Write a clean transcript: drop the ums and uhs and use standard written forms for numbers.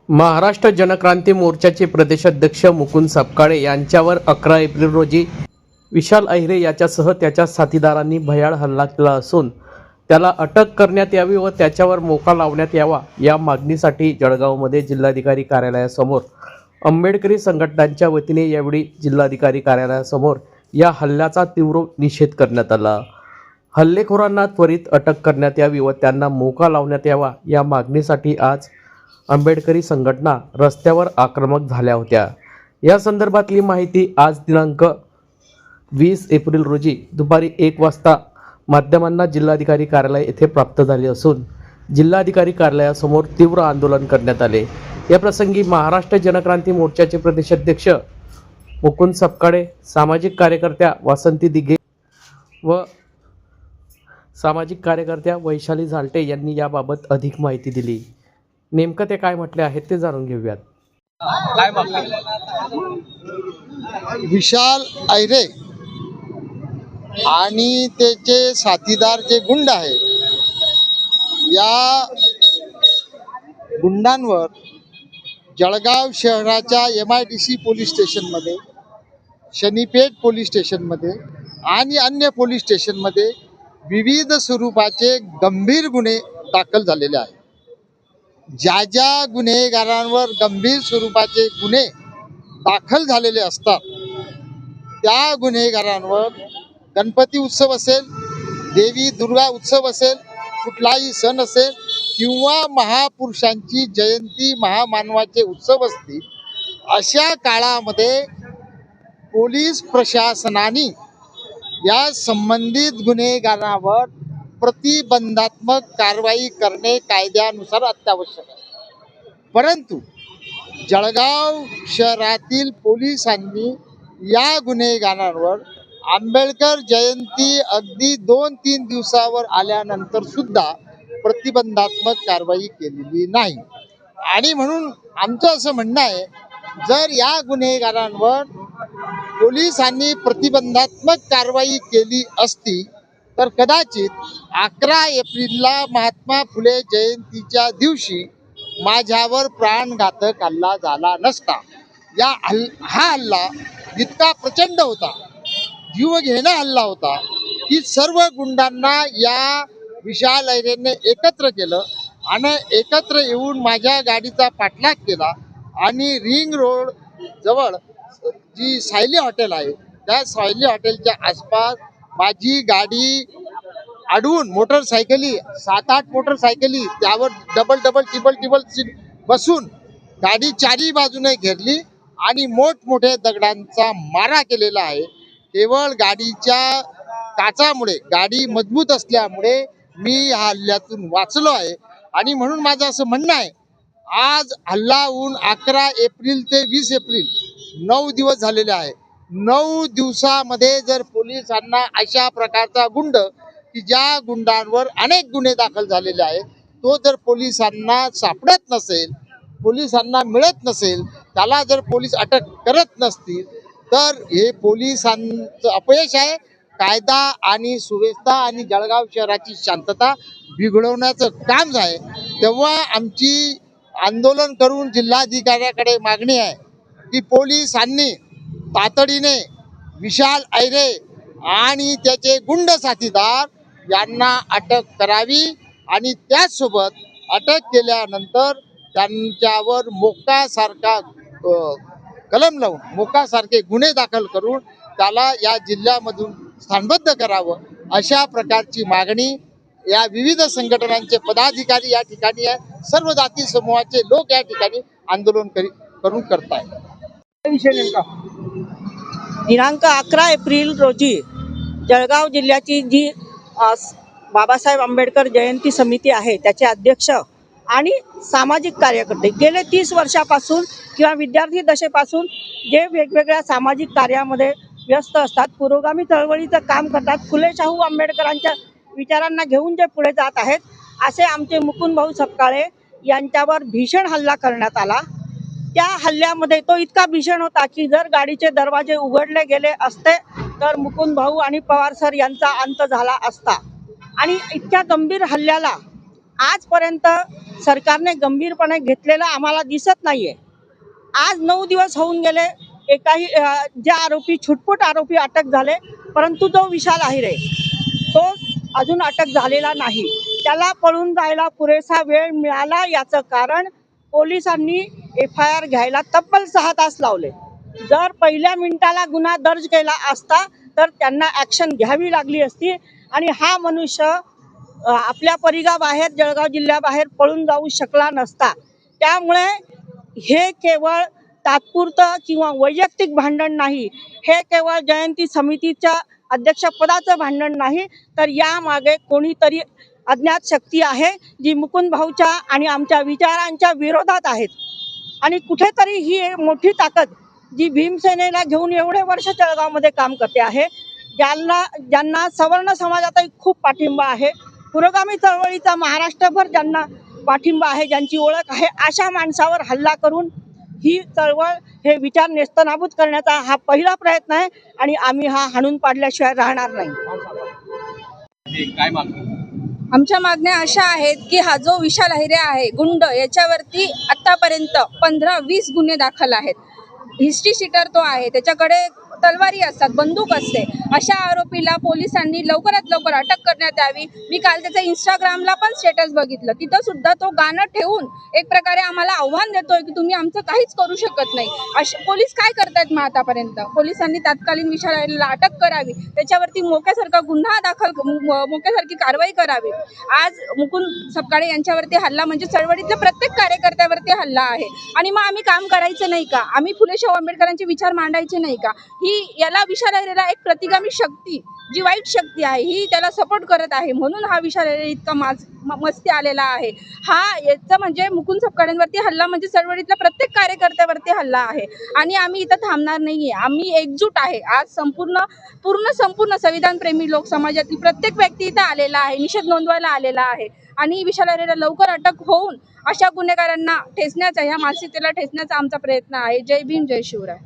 महाराष्ट्र जनक्रांती मोर्चाचे प्रदेशाध्यक्ष मुकुंद सपकाळे यांच्यावर 11 एप्रिल रोजी विशाल अहिरे याच्यासह त्याच्या साथीदारांनी भयाळ हल्ला केला असून त्याला अटक करण्यात यावी व त्याच्यावर मोका लावण्यात यावा या मागणीसाठी जळगावमध्ये जिल्हाधिकारी कार्यालयासमोर आंबेडकरी संघटनांच्या वतीने यावेळी जिल्हाधिकारी कार्यालयासमोर या हल्ल्याचा तीव्र निषेध करण्यात आला। हल्लेखोरांना त्वरित अटक करण्यात यावी व त्यांना मोका लावण्यात यावा या मागणीसाठी आज आंबेडकरी संघटना रस्त्यावर आक्रमक झाल्या होत्या। या संदर्भातली माहिती आज दिनांक 20 एप्रिल रोजी दुपारी 1 वाजता माध्यमांना जिल्हाधिकारी कार्यालय येथे प्राप्त झाली असून जिल्हाधिकारी कार्यालयासमोर तीव्र आंदोलन करण्यात आले। या प्रसंगी महाराष्ट्र जनक्रांती मोर्चाचे प्रदेशाध्यक्ष मुकुंद सपकाळे, सामाजिक कार्यकर्त्या वासंती दिघे व सामाजिक कार्यकर्त्या वैशाली झालटे यांनी याबाबत अधिक माहिती दिली। नेमकं ते काय म्हटले आहेत ते जाणून घेऊयात। विशाल अहिरे आणि त्याचे साथीदार जे गुंड आहेत, या गुंडांवर जळगाव शहराच्या MIDC पोलीस स्टेशनमध्ये, शनीपेठ पोलीस स्टेशनमध्ये आणि अन्य पोलीस स्टेशनमध्ये विविध स्वरूपाचे गंभीर गुन्हे दाखल झालेले आहेत। ज्या ज्या गुन्हेगारांवर गंभीर स्वरूपाचे गुन्हे दाखल झालेले असतात त्या गुन्हेगारांवर गणपती उत्सव असेल, देवी दुर्गा उत्सव असेल, कुठलाही सण असेल किंवा महापुरुषांची जयंती, महामानवाचे उत्सव असतील, अशा काळामध्ये पोलीस प्रशासनाने या संबंधित गुन्हेगारांवर प्रतिबंधात्मक कारवाई करणे कायद्यानुसार अत्यावश्यक आहे। परंतु जळगाव शहरातील पोलिसांनी या गुन्हेगारांवर आंबेडकर जयंती अगदी 2-3 दिवसावर आल्यानंतर सुद्धा प्रतिबंधात्मक कारवाई केलेली नाही। आणि म्हणून आमचं असं म्हणणं आहे, जर या गुन्हेगारांवर पोलिसांनी प्रतिबंधात्मक कारवाई केली असती तर कदाचित 11 एप्रिलला महात्मा फुले जयंतीच्या दिवशी माझ्यावर प्राणघातक हल्ला झाला नसता। हा हल्ला इतका प्रचंड होता, जीवघेणा हल्ला होता की सर्व गुंडांना या विशाल अहिरेने एकत्र केलं आणि एकत्र येऊन माझ्या गाडीचा पाठलाग केला आणि रिंग रोड जवळ जी सायली हॉटेल आहे त्या सायली हॉटेलच्या आसपास माझी गाडी अडवून मोटरसायकली 7-8 मोटरसायकली त्यावर डबल सीट बसून गाडी चारी बाजूने घेरली आणि मोठमोठ्या दगडांचा मारा केलेला आहे। केवळ गाडीच्या काचामुळे, गाडी मजबूत असल्यामुळे मी या हल्ल्यातून वाचलो आहे। आणि म्हणून माझं असं म्हणणं आहे, आज हल्ला होऊन 11 एप्रिल ते 20 एप्रिल 9 दिवस झालेले आहे। 9 दिवसामध्ये जर पोलिसांना अशा प्रकारचा गुंड की ज्या गुंडांवर अनेक गुन्हे दाखल झालेले आहेत, तो जर पोलिसांना सापडत नसेल, पोलिसांना मिळत नसेल, त्याला जर पोलीस अटक करत नसतील तर हे पोलिसांचं अपयश आहे। कायदा आणि सुव्यवस्था आणि जळगाव शहराची शांतता बिघडवण्याचं काम आहे। तेव्हा आमची आंदोलन करून जिल्हाधिकाऱ्याकडे मागणी आहे की पोलिसांनी तातडीने विशाल अहिरे आणि त्याचे गुंड साथीदार यांना अटक करावी आणि त्याचसोबत अटक केल्यानंतर त्यांच्यावर मोक्कासारखा कलम लावून मोक्कासारखे गुन्हे दाखल करून त्याला या जिल्ह्यामधून स्थानबद्ध करावं, अशा प्रकारची मागणी या विविध संघटनांचे पदाधिकारी या ठिकाणी आहे। सर्व जाती समूहाचे लोक या ठिकाणी आंदोलन करून करतायत। विषय नेमका दिनांक 11 एप्रिल रोजी जळगाव जिल्ह्याची जी बाबासाहेब आंबेडकर जयंती समिती आहे त्याचे अध्यक्ष आणि सामाजिक कार्यकर्ते गेले 30 वर्षापासून किंवा विद्यार्थी दशेपासून जे वेगवेगळ्या सामाजिक कार्यामध्ये व्यस्त असतात, पुरोगामी चळवळीचं काम करतात, फुले शाहू आंबेडकरांच्या विचारांना घेऊन जे पुढे जात आहेत, असे आमचे मुकुंद भाऊ सपकाळे यांच्यावर भीषण हल्ला करण्यात आला। त्या हल्ल्यामध्ये तो इतका भीषण होता की जर गाडीचे दरवाजे उघडले गेले असते तर मुकुंद भाऊ आणि पवार सर यांचा अंत झाला असता। आणि इतक्या गंभीर हल्ल्याला आजपर्यंत सरकारने गंभीरपणे घेतलेलं आम्हाला दिसत नाहीये. आज 9 दिवस होऊन गेले, एकाही जे आरोपी छुटपुट आरोपी अटक झाले, परंतु जो विशाल अहिरे तो अजून अटक झालेला नाही. त्याला पळून जायला पुरेसा वेळ मिळाला, याचं कारण पोलिसांनी FIR घ्यायला तब्बल 6 तास लावले. जर पहिल्या मिनिटाला गुन्हा दर्ज केला असता तर त्यांना ॲक्शन घ्यावी लागली असती आणि हा मनुष्य आपल्या परिघाबाहेर जळगाव जिल्ह्याबाहेर पळून जाऊ शकला नसता. त्यामुळे हे केवळ तात्पुरतं किंवा वैयक्तिक भांडण नाही, हे केवळ जयंती समितीच्या अध्यक्षपदाचं भांडण नाही, तर यामागे कोणीतरी अज्ञात शक्ती आहे जी मुकुंद भाऊच्या आणि आमच्या विचारांच्या विरोधात आहेत. आणि कुठेतरी ही एक मोठी ताकद जी भीमसेनेला घेऊन एवढे वर्ष जळगावमध्ये काम करते आहे, ज्यांना सवर्ण समाजातही खूप पाठिंबा आहे, पुरोगामी चळवळीचा महाराष्ट्रभर ज्यांना पाठिंबा आहे, ज्यांची ओळख आहे, अशा माणसावर हल्ला करून ही चळवळ, हे विचार नेस्तनाबूत करण्याचा हा पहिला प्रयत्न आहे आणि आम्ही हा हाणून पाडल्याशिवाय राहणार नाही. आमच्या मागण्या अशा आहेत की हा जो विशाल अहिरे आहे गुंड, याच्यावरती आतापर्यंत 15-20 गुन्हे दाखल आहेत. हिस्ट्री शीटर तो आहे, त्याच्याकडे तलवारी असतात, बंदूक असते. अशा आरोपीला पोलिसांनी लवकरात लवकर अटक करण्यात यावी. मी काल त्याचं इंस्टाग्रामला पण स्टेटस बघितलं, तिथं सुद्धा तो गाणं ठेवून एक प्रकारे आम्हाला आव्हान देतोय की तुम्ही आमचं काहीच करू शकत नाही. पोलीस काय करतायत मग आतापर्यंत? पोलिसांनी तात्कालीन विशाल अहिरेला अटक करावी, त्याच्यावरती मोक्यासारखा गुन्हा दाखल, मोक्यासारखी कारवाई करावी. आज मुकुंद सपकाळे यांच्यावरती हल्ला म्हणजे चळवळीतल्या प्रत्येक कार्यकर्त्यावरती हल्ला आहे. आणि मग आम्ही काम करायचं नाही का? आम्ही फुले शाहू आंबेडकरांचे विचार मांडायचे नाही का? याला विशाल अहिरेला एक प्रतिगामी शक्ती, जी वाईट शक्ती आहे, ही त्याला सपोर्ट करत आहे, म्हणून हा विशाल अहिरे इतका मस्ती आलेला आहे. हा याचा म्हणजे मुकुंद सपकाळेंवरती हल्ला म्हणजे चळवळीतल्या प्रत्येक कार्यकर्त्यावरती हल्ला आहे. आणि आम्ही इथं थांबणार नाहीये, आम्ही एकजूट आहे. आज संपूर्ण संविधानप्रेमी लोक समाजातील प्रत्येक व्यक्ती इथं आलेला आहे, निषेध नोंदवायला आलेला आहे. आणि विशाल अहिरेला लवकर अटक होऊन अशा गुन्हेगारांना ठेचण्याचा, ह्या मानसिकतेला ठेचण्याचा आमचा प्रयत्न आहे. जय भीम, जय शिवराय.